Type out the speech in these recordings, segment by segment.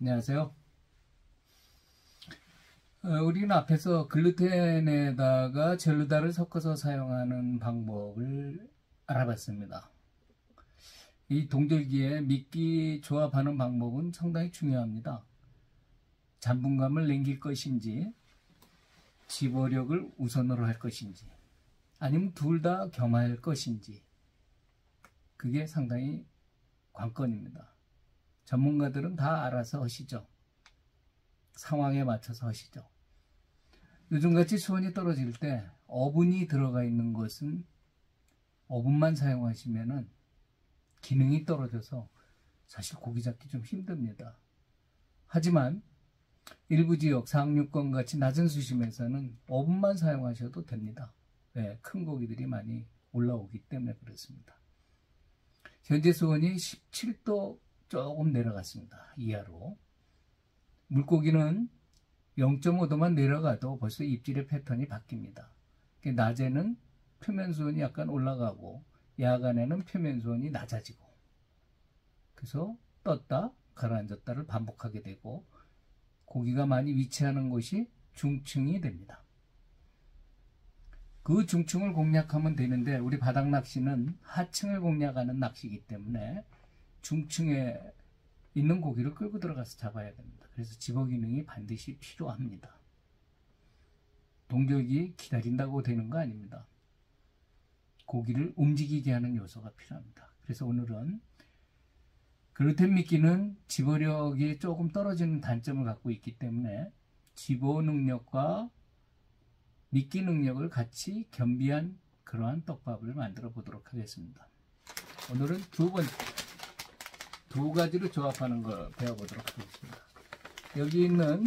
안녕하세요. 우리는 앞에서 글루텐에다가 젤루다를 섞어서 사용하는 방법을 알아봤습니다. 이 동절기에 미끼 조합하는 방법은 상당히 중요합니다. 잔분감을 남길 것인지 집어력을 우선으로 할 것인지 아니면 둘 다 겸할 것인지 그게 상당히 관건입니다. 전문가들은 다 알아서 하시죠. 상황에 맞춰서 하시죠. 요즘같이 수온이 떨어질 때 어분이 들어가 있는 것은 어분만 사용하시면은 기능이 떨어져서 사실 고기 잡기 좀 힘듭니다. 하지만 일부 지역 상류권 같이 낮은 수심에서는 어분만 사용하셔도 됩니다. 네, 큰 고기들이 많이 올라오기 때문에 그렇습니다. 현재 수온이 17도 조금 내려갔습니다. 이하로. 물고기는 0.5도만 내려가도 벌써 입질의 패턴이 바뀝니다. 낮에는 표면 수온이 약간 올라가고 야간에는 표면 수온이 낮아지고 그래서 떴다 가라앉았다를 반복하게 되고 고기가 많이 위치하는 곳이 중층이 됩니다. 그 중층을 공략하면 되는데 우리 바닥 낚시는 하층을 공략하는 낚시이기 때문에 중층에 있는 고기를 끌고 들어가서 잡아야 됩니다. 그래서 집어 기능이 반드시 필요합니다. 동절기 기다린다고 되는 거 아닙니다. 고기를 움직이게 하는 요소가 필요합니다. 그래서 오늘은 글루텐 미끼는 집어력이 조금 떨어지는 단점을 갖고 있기 때문에 집어 능력과 미끼 능력을 같이 겸비한 그러한 떡밥을 만들어 보도록 하겠습니다. 오늘은 두 가지로 조합하는 걸 배워보도록 하겠습니다. 여기 있는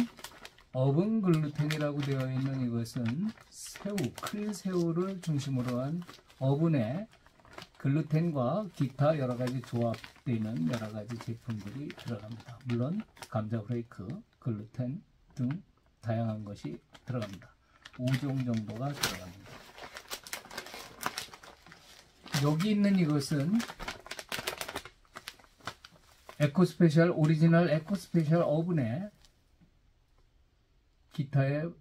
어분 글루텐이라고 되어 있는 이것은 새우, 클새우를 중심으로 한 어분에 글루텐과 기타 여러가지 조합되는 여러가지 제품들이 들어갑니다. 물론 감자 프레이크, 글루텐 등 다양한 것이 들어갑니다. 5종 정도가 들어갑니다. 여기 있는 이것은 에코스페셜 오리지널 에코스페셜 어분에 기타의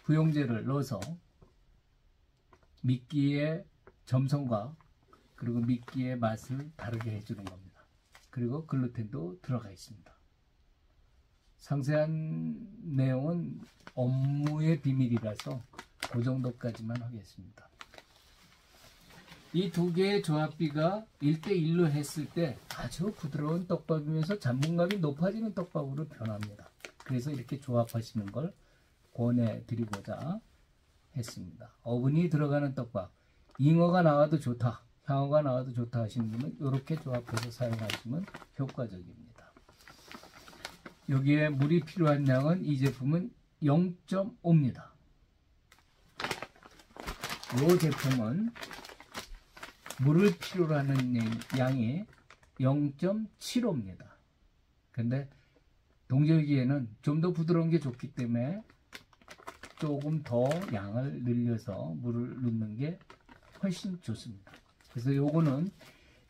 부용제를 넣어서 미끼의 점성과 그리고 미끼의 맛을 다르게 해주는 겁니다. 그리고 글루텐도 들어가 있습니다. 상세한 내용은 업무의 비밀이라서 그 정도까지만 하겠습니다. 이 두 개의 조합비가 1대1로 했을 때 아주 부드러운 떡밥이면서 잔분감이 높아지는 떡밥으로 변합니다. 그래서 이렇게 조합하시는 걸 권해드리고자 했습니다. 어분이 들어가는 떡밥, 잉어가 나와도 좋다, 향어가 나와도 좋다 하시는 분은 이렇게 조합해서 사용하시면 효과적입니다. 여기에 물이 필요한 양은 이 제품은 0.5입니다. 이 제품은 물을 필요로 하는 양이 0.75입니다. 근데 동절기에는 좀 더 부드러운 게 좋기 때문에 조금 더 양을 늘려서 물을 넣는 게 훨씬 좋습니다. 그래서 요거는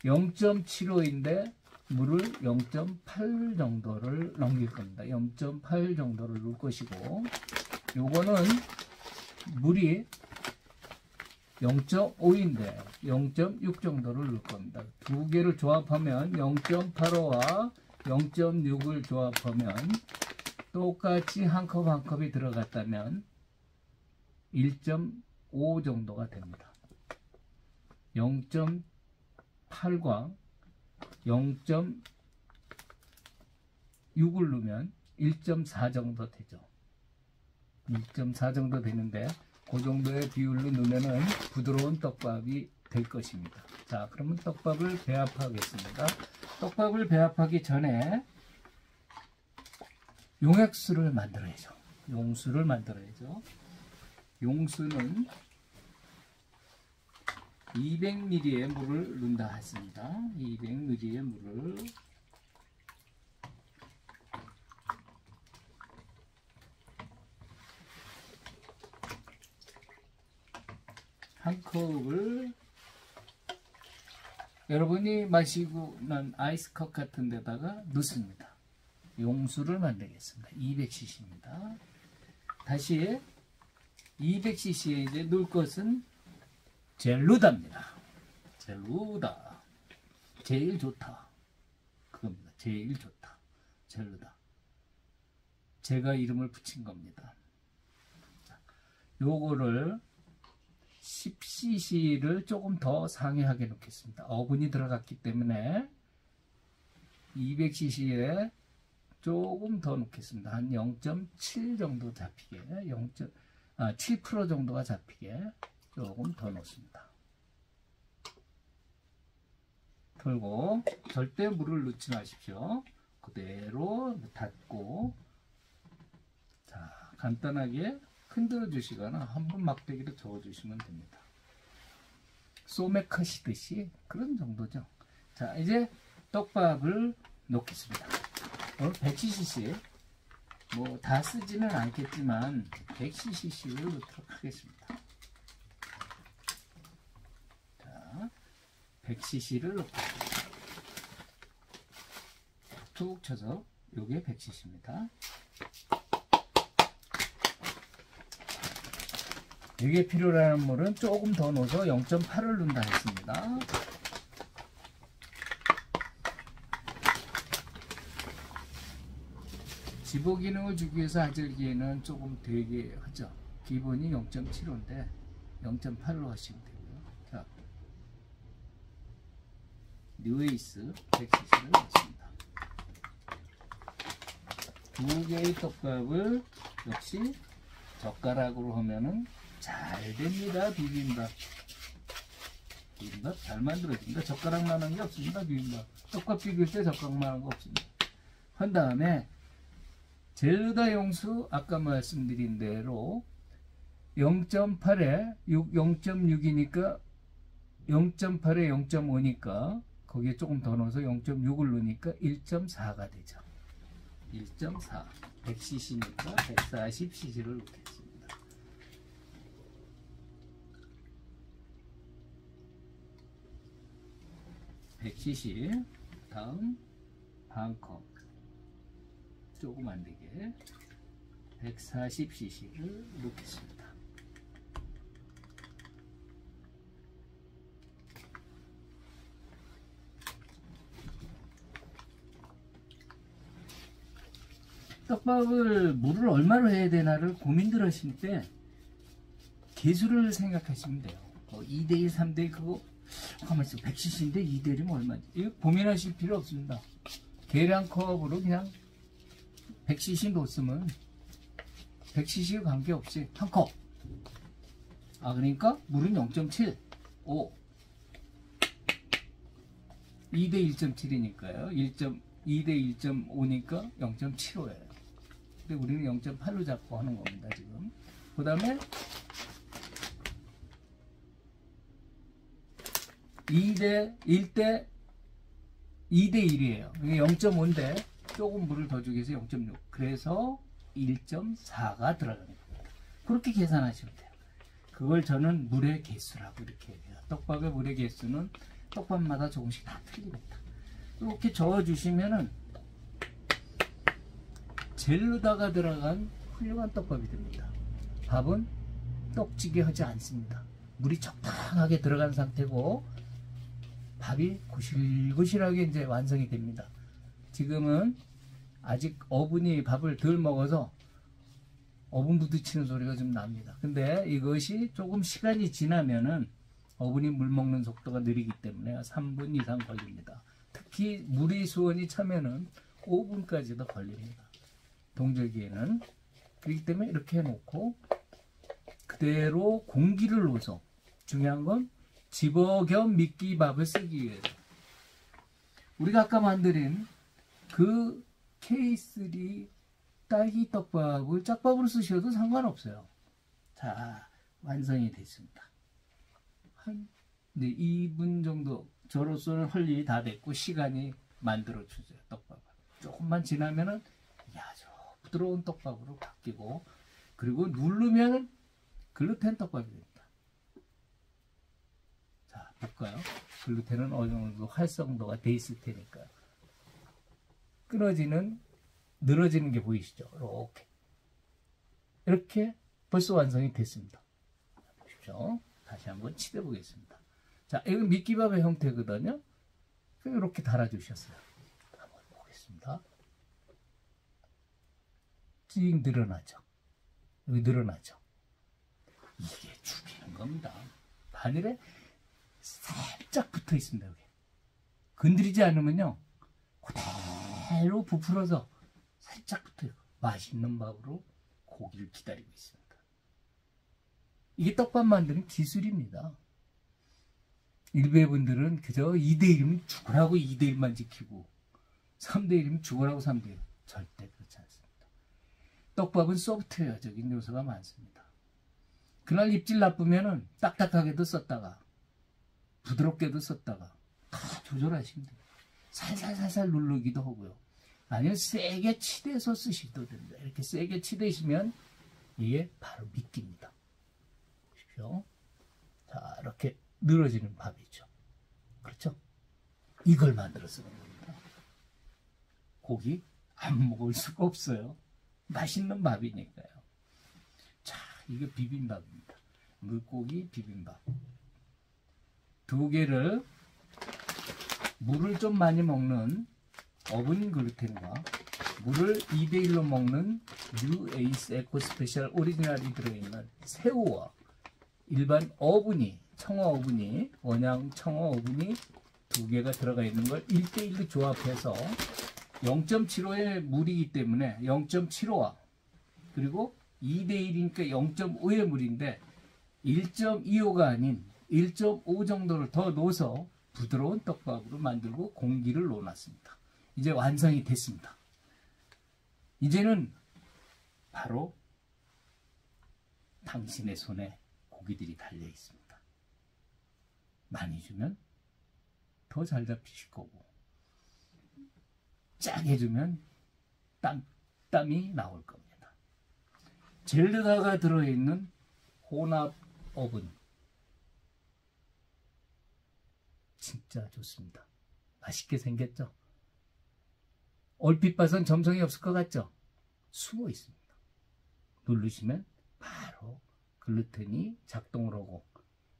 0.75인데 물을 0.8 정도를 넘길 겁니다. 0.8 정도를 넣을 것이고 요거는 물이 0.5인데 0.6 정도를 넣을 겁니다. 두 개를 조합하면 0.85와 0.6을 조합하면 똑같이 한 컵 한 컵이 들어갔다면 1.5 정도가 됩니다. 0.8과 0.6을 넣으면 1.4 정도 되죠. 1.4 정도 되는데 그 정도의 비율로 넣으면 부드러운 떡밥이 될 것입니다. 자, 그러면 떡밥을 배합하겠습니다. 떡밥을 배합하기 전에 용액수를 만들어야죠. 용수를 만들어야죠. 용수는 200ml의 물을 넣는다 했습니다. 200ml의 물을 한 컵을 여러분이 마시고 난 아이스컵 같은 데다가 넣습니다. 용수를 만들겠습니다. 200cc입니다. 다시 200cc에 이제 넣을 것은 젤루다입니다. 젤루다. 제일 좋다. 그겁니다. 제일 좋다. 젤루다. 제가 이름을 붙인 겁니다. 요거를 10cc를 조금 더 상이하게 넣겠습니다. 어분이 들어갔기 때문에 200cc에 조금 더 넣겠습니다. 한 0.7 정도 잡히게, 7% 정도가 잡히게 조금 더 넣습니다. 털고 절대 물을 넣지 마십시오. 그대로 닫고, 자, 간단하게 흔들어 주시거나 한번 막대기로 저어 주시면 됩니다. 소맥 하시듯이 그런 정도죠. 자, 이제 떡밥을 넣겠습니다. 100cc 뭐 다 쓰지는 않겠지만 100cc를 넣도록 하겠습니다. 자, 100cc를 넣고 툭 쳐서 요게 100cc입니다. 이게 필요라는 물은 조금 더 넣어서 0.8을 넣는다 했습니다. 집어 기능을 주기 위해서 아질기에는 조금 되게 하죠. 기본이 0.75인데 0.8로 하시면 되고요. 자, 뉴에이스 100cc를 넣습니다. 두 개의 떡밥을 역시 젓가락으로 하면은 잘 됩니다. 비빔밥. 비빔밥 잘 만들어집니다. 젓가락만 한 게 없습니다. 비빔밥. 떡밥 비빌 때 젓가락만 한 거 없습니다. 한 다음에 젤루다 용수 아까 말씀드린 대로 0.8에 0.6이니까 0.8에 0.5니까 거기에 조금 더 넣어서 0.6을 넣으니까 1.4가 되죠. 1.4 100cc니까 140cc를 넣겠습니다. 100cc 다음 반컵 조금 안되게 140cc를 넣겠습니다. 떡밥을 물을 얼마로 해야 되나를 고민들 하실 때 개수를 생각하시면 돼요. 2대1, 3대1 그거 가만있어 100cc인데 2대1이면 얼마지? 이거 고민하실 필요 없습니다. 계량컵으로 그냥 100cc 넣었으면 100cc 관계없이 한 컵. 그러니까 물은 0.7 5 2대 1.7이니까요 2대 1.5니까 0.75예요 근데 우리는 0.8로 잡고 하는 겁니다. 지금 그 다음에 2대 1이에요 0.5인데 조금 물을 더 주기 위해서 0.6 그래서 1.4가 들어가는 겁니다. 그렇게 계산하시면 돼요. 그걸 저는 물의 개수라고 이렇게 해요. 떡밥의 물의 개수는 떡밥마다 조금씩 다 틀립니다. 이렇게 저어주시면은 젤루다가 들어간 훌륭한 떡밥이 됩니다. 밥은 떡지게 하지 않습니다. 물이 적당하게 들어간 상태고 밥이 고실고실하게 이제 완성이 됩니다. 지금은 아직 어분이 밥을 덜 먹어서 어분 부딪히는 소리가 좀 납니다. 근데 이것이 조금 시간이 지나면은 어분이 물 먹는 속도가 느리기 때문에 3분 이상 걸립니다. 특히 물이 수온이 차면은 5분까지도 걸립니다. 동절기에는. 그렇기 때문에 이렇게 해놓고 그대로 공기를 넣어서 중요한 건 집어 겸 미끼밥을 쓰기 위해서 우리가 아까 만든 그 K3 딸기 떡밥을 짝밥으로 쓰셔도 상관없어요. 자, 완성이 됐습니다. 한 2분 정도 저로서는 할 일이 다 됐고 시간이 만들어 주세요. 떡밥을 조금만 지나면은 아주 부드러운 떡밥으로 바뀌고 그리고 누르면 글루텐 떡밥이 됩니다. 자, 볼까요? 글루텐은 어느 정도 활성도가 돼 있을 테니까요. 끊어지는, 늘어지는 게 보이시죠? 이렇게 벌써 완성이 됐습니다. 보십시오. 다시 한번 치대 보겠습니다. 자, 이건 미끼밥의 형태거든요. 이렇게 달아주셨어요. 한번 보겠습니다. 찡 늘어나죠. 여기 늘어나죠. 이게 죽이는 겁니다. 바늘에 살짝 붙어 있습니다. 여기. 건드리지 않으면요, 그대로 부풀어서 살짝 붙어요. 맛있는 밥으로 고기를 기다리고 있습니다. 이게 떡밥 만드는 기술입니다. 일부의 분들은 그저 2대1이면 죽으라고 2대1만 지키고 3대1이면 죽으라고 3대1. 절대 그렇지 않습니다. 떡밥은 소프트웨어적인 요소가 많습니다. 그날 입질 나쁘면은 딱딱하게도 썼다가 부드럽게도 썼다가 다 조절하시면 돼요. 살살살살 누르기도 하고요. 아니면 세게 치대서 쓰시도 됩니다. 이렇게 세게 치대시면 이게 바로 미끼입니다. 보십시오. 자, 이렇게 늘어지는 밥이죠. 그렇죠? 이걸 만들어 쓰는 겁니다. 고기 안 먹을 수가 없어요. 맛있는 밥이니까요. 자, 이게 비빔밥입니다. 물고기 비빔밥. 2개를 물을 좀 많이 먹는 어분 글루텐과 물을 2대1로 먹는 뉴에이스 에코 스페셜 오리지널이 들어있는 새우와 일반 어분이, 청어 어분이, 원양 청어 어분이 2개가 들어가 있는 걸 1대1로 조합해서 0.75의 물이기 때문에 0.75와 그리고 2대1이니까 0.5의 물인데 1.25가 아닌 1.5 정도를 더 넣어서 부드러운 떡밥으로 만들고 공기를 넣어놨습니다. 이제 완성이 됐습니다. 이제는 바로 당신의 손에 고기들이 달려 있습니다. 많이 주면 더 잘 잡히실 거고 짜게 주면 땀이 나올 겁니다. 젤르다가 들어있는 혼합 어분 진짜 좋습니다. 맛있게 생겼죠? 얼핏 봐선 점성이 없을 것 같죠? 숨어 있습니다. 누르시면 바로 글루텐이 작동을 하고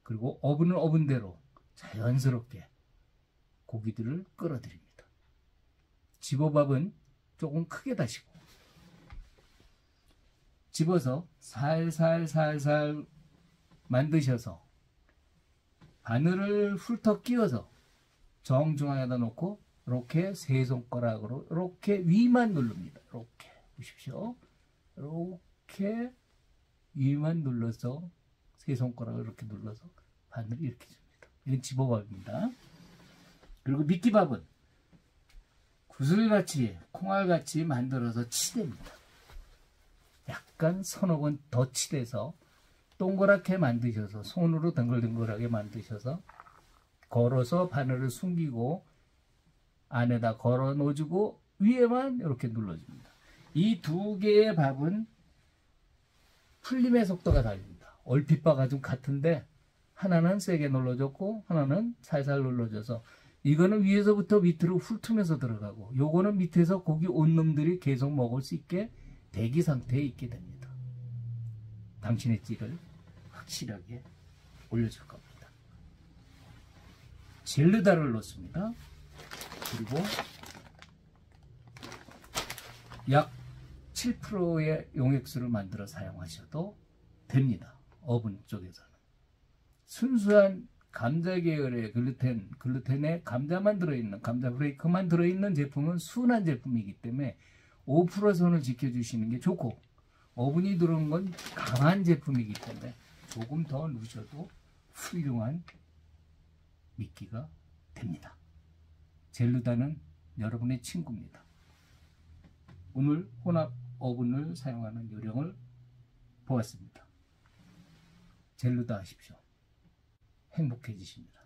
그리고 어분은 어분대로 자연스럽게 고기들을 끌어들입니다. 집어밥은 조금 크게 다시고 집어서 살살살살 만드셔서 바늘을 훑어 끼워서 정중앙에다 놓고 이렇게 세 손가락으로 이렇게 위만 누릅니다. 이렇게 보십시오. 이렇게 위만 눌러서 세 손가락을 이렇게 눌러서 바늘을 이렇게 줍니다. 이건 집어밥입니다. 그리고 미끼밥은 구슬같이 콩알같이 만들어서 치대입니다. 약간 서너 번 더 치대서 동그랗게 만드셔서 손으로 덩글덩글하게 만드셔서 걸어서 바늘을 숨기고 안에다 걸어 넣어주고 위에만 이렇게 눌러줍니다. 이 2개의 밥은 풀림의 속도가 다릅니다. 얼핏 봐가 좀 같은데 하나는 세게 눌러줬고 하나는 살살 눌러줘서 이거는 위에서부터 밑으로 훑으면서 들어가고 요거는 밑에서 고기 온 놈들이 계속 먹을 수 있게 대기 상태에 있게 됩니다. 당신의 찌를 확실하게 올려줄 겁니다. 젤르다를 넣습니다. 그리고 약 7%의 용액수를 만들어 사용하셔도 됩니다. 어분 쪽에서는. 순수한 감자 계열의 글루텐에 감자만 들어있는, 감자 브레이크만 들어있는 제품은 순한 제품이기 때문에 5% 선을 지켜주시는 게 좋고 어분이 들어온 건 강한 제품이기 때문에 조금 더 넣으셔도 훌륭한 미끼가 됩니다. 젤루다는 여러분의 친구입니다. 오늘 혼합 어분을 사용하는 요령을 보았습니다. 젤루다 하십시오. 행복해지십니다.